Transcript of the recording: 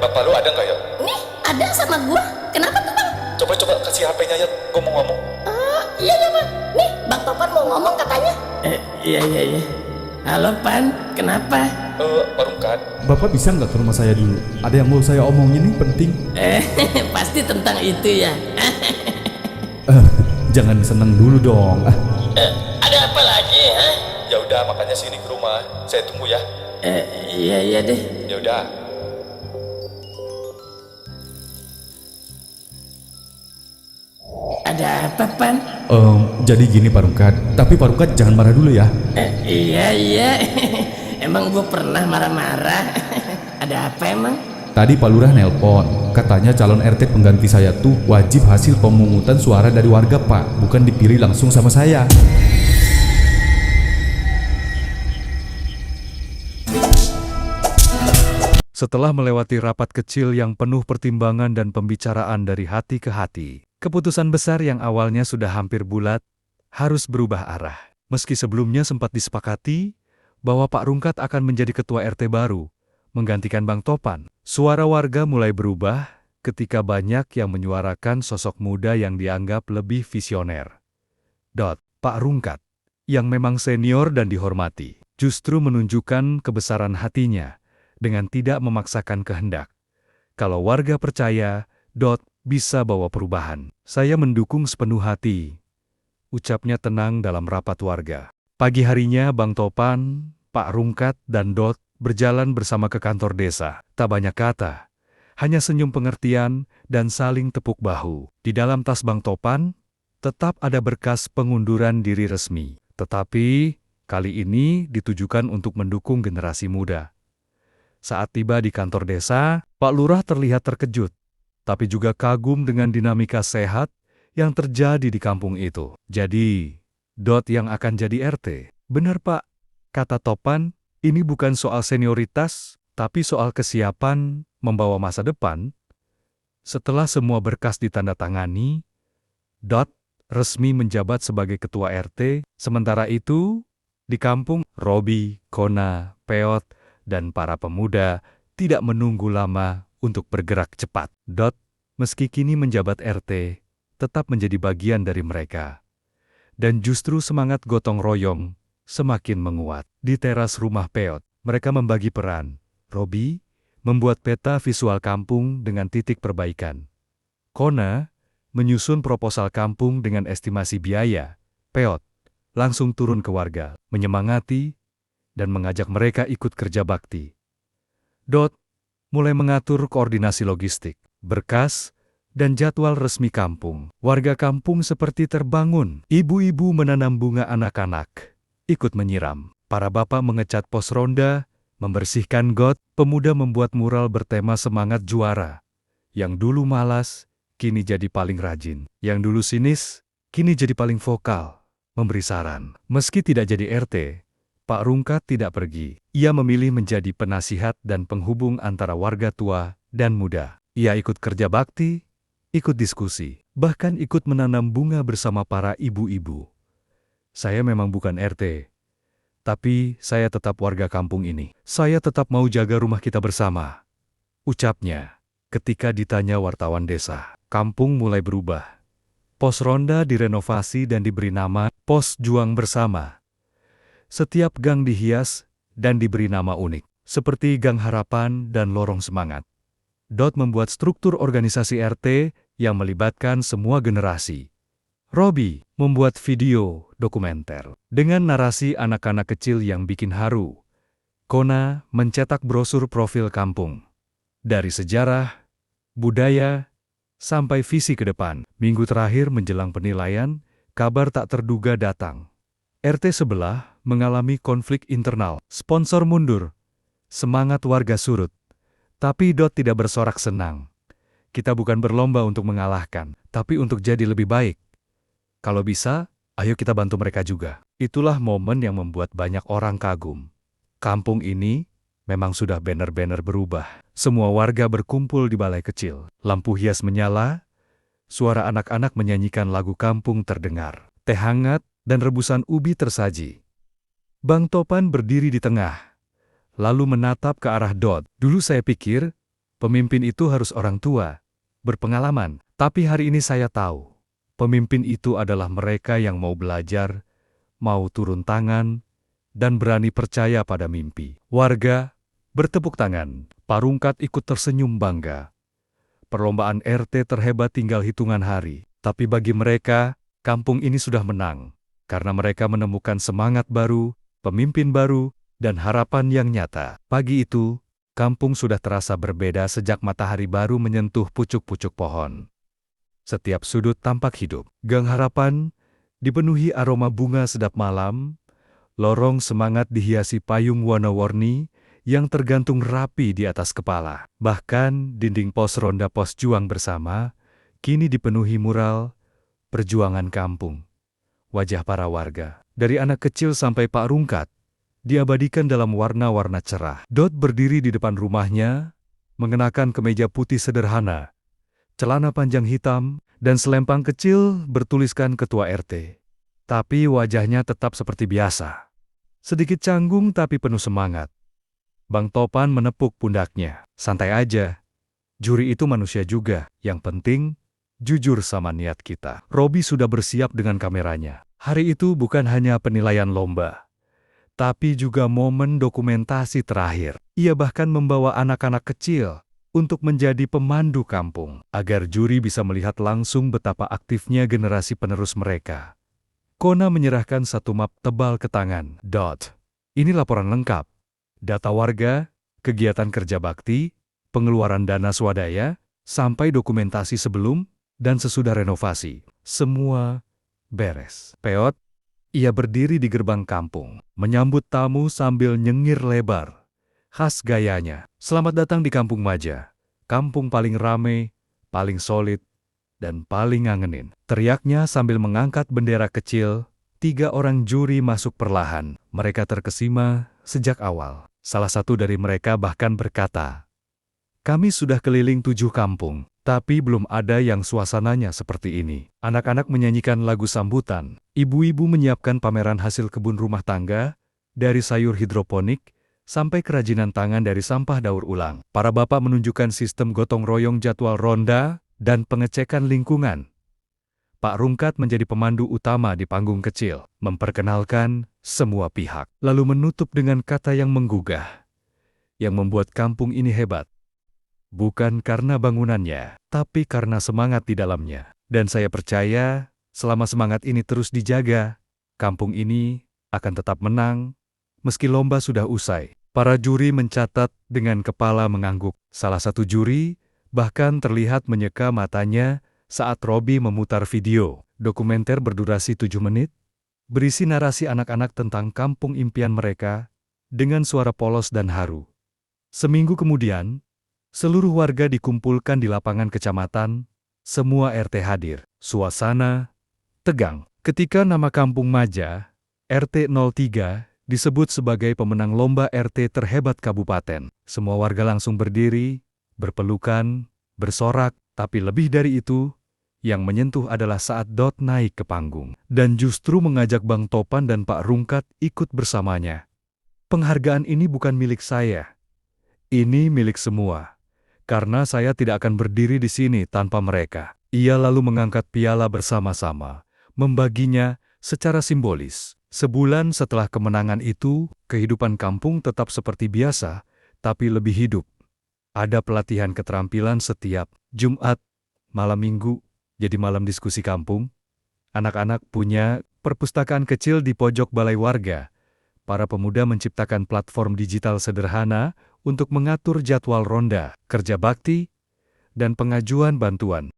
bapak lu ada nggak ya? Nih, ada sama gua. Kenapa tuh, Bang? Coba kasih HP-nya ya, gua mau ngomong. Iya ya, Bang. Nih, Bang Topan mau ngomong katanya. Iya. Halo, Pan. Kenapa? Barungkat. Bapak bisa nggak ke rumah saya dulu? Ada yang mau saya omongin nih penting. Pasti tentang itu ya. Jangan seneng dulu dong. Ada apa lagi, ha? Ya udah, makanya sini ke rumah. Saya tunggu ya. Iya deh. Ya udah. Ada apa, Pan? Jadi gini Pak Rungkat, tapi Pak Rungkat jangan marah dulu ya. Iya. Emang gue pernah marah-marah. Ada apa emang? Tadi Pak Lurah nelpon, katanya calon RT pengganti saya tuh wajib hasil pemungutan suara dari warga Pak, bukan dipilih langsung sama saya. Setelah melewati rapat kecil yang penuh pertimbangan dan pembicaraan dari hati ke hati, keputusan besar yang awalnya sudah hampir bulat harus berubah arah. Meski sebelumnya sempat disepakati bahwa Pak Rungkat akan menjadi ketua RT baru, menggantikan Bang Topan, suara warga mulai berubah ketika banyak yang menyuarakan sosok muda yang dianggap lebih visioner. Pak Rungkat, yang memang senior dan dihormati, justru menunjukkan kebesaran hatinya dengan tidak memaksakan kehendak. Kalau warga percaya, bisa bawa perubahan. Saya mendukung sepenuh hati, ucapnya tenang dalam rapat warga. Pagi harinya Bang Topan, Pak Rungkat, dan berjalan bersama ke kantor desa. Tak banyak kata, hanya senyum pengertian dan saling tepuk bahu. Di dalam tas Bang Topan, tetap ada berkas pengunduran diri resmi. Tetapi, kali ini ditujukan untuk mendukung generasi muda. Saat tiba di kantor desa, Pak Lurah terlihat terkejut, tapi juga kagum dengan dinamika sehat yang terjadi di kampung itu. Jadi, yang akan jadi RT. Benar Pak, kata Topan, ini bukan soal senioritas, tapi soal kesiapan membawa masa depan. Setelah semua berkas ditandatangani, resmi menjabat sebagai ketua RT. Sementara itu, di kampung, Robi, Kona, Peot, dan para pemuda tidak menunggu lama untuk bergerak cepat. Meski kini menjabat RT, tetap menjadi bagian dari mereka. Dan justru semangat gotong royong semakin menguat. Di teras rumah Peot, mereka membagi peran. Robi membuat peta visual kampung dengan titik perbaikan. Kona menyusun proposal kampung dengan estimasi biaya. Peot langsung turun ke warga, menyemangati dan mengajak mereka ikut kerja bakti. Mulai mengatur koordinasi logistik, berkas, dan jadwal resmi kampung. Warga kampung seperti terbangun. Ibu-ibu menanam bunga anak-anak, ikut menyiram. Para bapak mengecat pos ronda, membersihkan got. Pemuda membuat mural bertema semangat juara. Yang dulu malas, kini jadi paling rajin. Yang dulu sinis, kini jadi paling vokal, memberi saran. Meski tidak jadi RT, Pak Rungkat tidak pergi. Ia memilih menjadi penasihat dan penghubung antara warga tua dan muda. Ia ikut kerja bakti, ikut diskusi, bahkan ikut menanam bunga bersama para ibu-ibu. Saya memang bukan RT, tapi saya tetap warga kampung ini. Saya tetap mau jaga rumah kita bersama, ucapnya ketika ditanya wartawan desa. Kampung mulai berubah. Pos ronda direnovasi dan diberi nama Pos Juang Bersama. Setiap gang dihias dan diberi nama unik, seperti Gang Harapan dan Lorong Semangat. Membuat struktur organisasi RT yang melibatkan semua generasi. Robi membuat video dokumenter dengan narasi anak-anak kecil yang bikin haru. Kona mencetak brosur profil kampung. Dari sejarah, budaya, sampai visi ke depan. Minggu terakhir menjelang penilaian, kabar tak terduga datang. RT sebelah mengalami konflik internal. Sponsor mundur. Semangat warga surut. Tapi tidak bersorak senang. Kita bukan berlomba untuk mengalahkan, tapi untuk jadi lebih baik. Kalau bisa, ayo kita bantu mereka juga. Itulah momen yang membuat banyak orang kagum. Kampung ini memang sudah banner-banner berubah. Semua warga berkumpul di balai kecil. Lampu hias menyala, suara anak-anak menyanyikan lagu kampung terdengar. Teh hangat dan rebusan ubi tersaji. Bang Topan berdiri di tengah, lalu menatap ke arah Dulu saya pikir, Pemimpin itu harus orang tua, berpengalaman. Tapi hari ini saya tahu, pemimpin itu adalah mereka yang mau belajar, mau turun tangan, dan berani percaya pada mimpi. Warga bertepuk tangan. Pak Rungkat ikut tersenyum bangga. Perlombaan RT terhebat tinggal hitungan hari. Tapi bagi mereka, kampung ini sudah menang. Karena mereka menemukan semangat baru, pemimpin baru, dan harapan yang nyata. Pagi itu, kampung sudah terasa berbeda sejak matahari baru menyentuh pucuk-pucuk pohon. Setiap sudut tampak hidup. Gang Harapan dipenuhi aroma bunga sedap malam. Lorong semangat dihiasi payung warna-warni yang tergantung rapi di atas kepala. Bahkan dinding pos ronda pos juang bersama kini dipenuhi mural perjuangan kampung. Wajah para warga, dari anak kecil sampai Pak Rungkat, diabadikan dalam warna-warna cerah. Dot berdiri di depan rumahnya, mengenakan kemeja putih sederhana, celana panjang hitam, dan selempang kecil bertuliskan Ketua RT. Tapi wajahnya tetap seperti biasa. Sedikit canggung tapi penuh semangat. Bang Topan menepuk pundaknya. Santai aja. Juri itu manusia juga. Yang penting, jujur sama niat kita. Robi sudah bersiap dengan kameranya. Hari itu bukan hanya penilaian lomba, tapi juga momen dokumentasi terakhir. Ia bahkan membawa anak-anak kecil untuk menjadi pemandu kampung, agar juri bisa melihat langsung betapa aktifnya generasi penerus mereka. Kona menyerahkan satu map tebal ke tangan. Dot. Ini laporan lengkap. Data warga, kegiatan kerja bakti, pengeluaran dana swadaya, sampai dokumentasi sebelum dan sesudah renovasi. Semua beres. Peot, ia berdiri di gerbang kampung, menyambut tamu sambil nyengir lebar. Khas gayanya. Selamat datang di Kampung Maja. Kampung paling rame, paling solid, dan paling ngangenin. Teriaknya sambil mengangkat bendera kecil. 3 orang juri masuk perlahan. Mereka terkesima sejak awal. Salah satu dari mereka bahkan berkata, "Kami sudah keliling 7 kampung, tapi belum ada yang suasananya seperti ini." Anak-anak menyanyikan lagu sambutan. Ibu-ibu menyiapkan pameran hasil kebun rumah tangga, dari sayur hidroponik, sampai kerajinan tangan dari sampah daur ulang. Para bapak menunjukkan sistem gotong royong jadwal ronda dan pengecekan lingkungan. Pak Rungkat menjadi pemandu utama di panggung kecil, memperkenalkan semua pihak, lalu menutup dengan kata yang menggugah, yang membuat kampung ini hebat. Bukan karena bangunannya, tapi karena semangat di dalamnya. Dan saya percaya, selama semangat ini terus dijaga, kampung ini akan tetap menang, meski lomba sudah usai. Para juri mencatat dengan kepala mengangguk. Salah satu juri bahkan terlihat menyeka matanya saat Robi memutar video dokumenter berdurasi 7 menit, berisi narasi anak-anak tentang kampung impian mereka, dengan suara polos dan haru. Seminggu kemudian, seluruh warga dikumpulkan di lapangan kecamatan, semua RT hadir. Suasana tegang. Ketika nama Kampung Maja, RT 03, disebut sebagai pemenang lomba RT terhebat kabupaten, semua warga langsung berdiri, berpelukan, bersorak, tapi lebih dari itu, yang menyentuh adalah saat Dot naik ke panggung, dan justru mengajak Bang Topan dan Pak Rungkat ikut bersamanya. Penghargaan ini bukan milik saya. Ini milik semua. Karena saya tidak akan berdiri di sini tanpa mereka. Ia lalu mengangkat piala bersama-sama, membaginya secara simbolis. Sebulan setelah kemenangan itu, kehidupan kampung tetap seperti biasa, tapi lebih hidup. Ada pelatihan keterampilan setiap Jumat, malam Minggu, jadi malam diskusi kampung. Anak-anak punya perpustakaan kecil di pojok balai warga. Para pemuda menciptakan platform digital sederhana untuk mengatur jadwal ronda, kerja bakti, dan pengajuan bantuan.